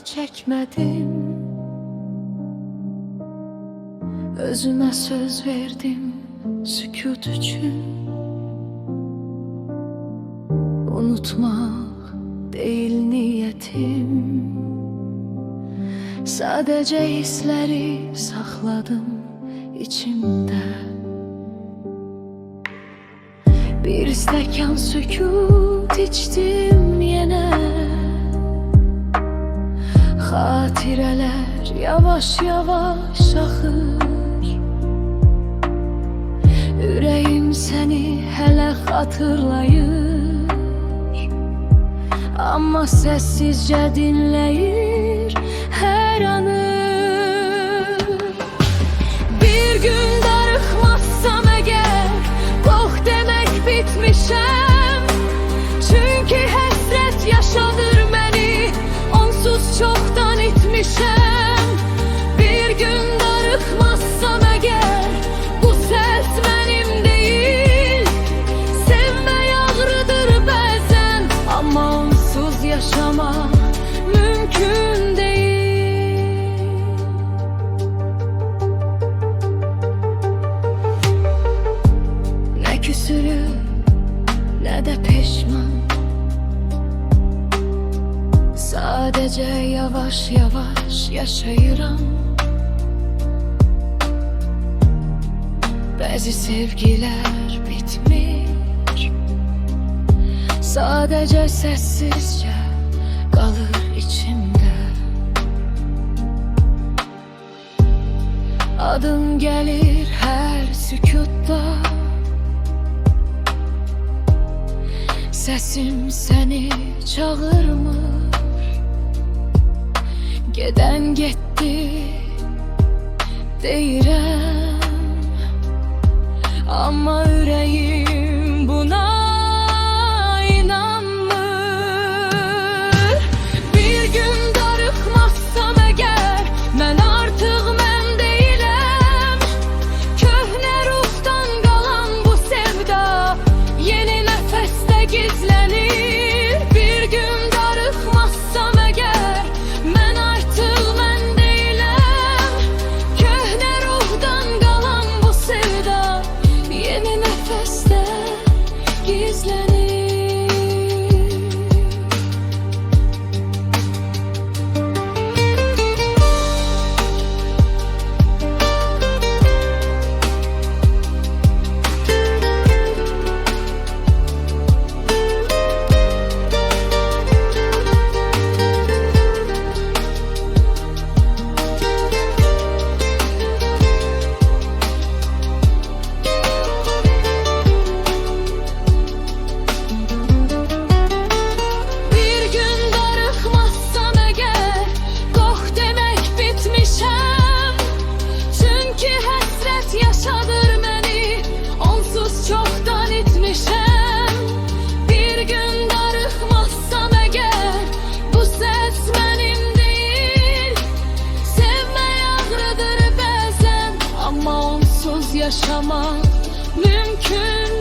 çekmedim. Özüme söz verdim sükut için. Unutmak değil niyetim. Sadece hisleri sakladım içimde. Bir stəkan sükut içtim yine. Xatirələr yavaş yavaş axır. Ürəyim səni hələ xatırlayır. Amma səssizcə dinləyir hər anı. Bir gün darıxmazsam əgər, qox demək bitmişəm. Çünki həsrət yaşadır məni, onsuz çoxdan itmişəm. Bir gün darıxmazsam əgər, bu səs mənim deyil. Sevmək ağrıdır bəzən, amma onsuz yaşamaq mümkün deyil. Nə küsürü, nə də peşman. Sadece yavaş yavaş yaşayıram. Bəzi sevgiler bitmir, sadece sessizce kalır içimde. Adın gelir her sükutta. Sesim seni çağırmır. Geden gitti deyirəm, amma ürəyim buna inanmır. Bir gün darıxmazsam əgər, mən artıq mən deyiləm. Köhnə ruhdan qalan bu sevda yeni nəfəsdə gizlənir. Bir gün darıxmazsam əgər, mən artıq mən deyiləm. Köhnə ruhdan qalan bu sevda yeni nəfəsdə gizlənir. Yaşadır məni, onsuz çoxdan itmişəm. Bir gün darıxmazsam əgər, bu səs mənim deyil. Sevmək ağrıdır bəzən, amma onsuz yaşamaq mümkün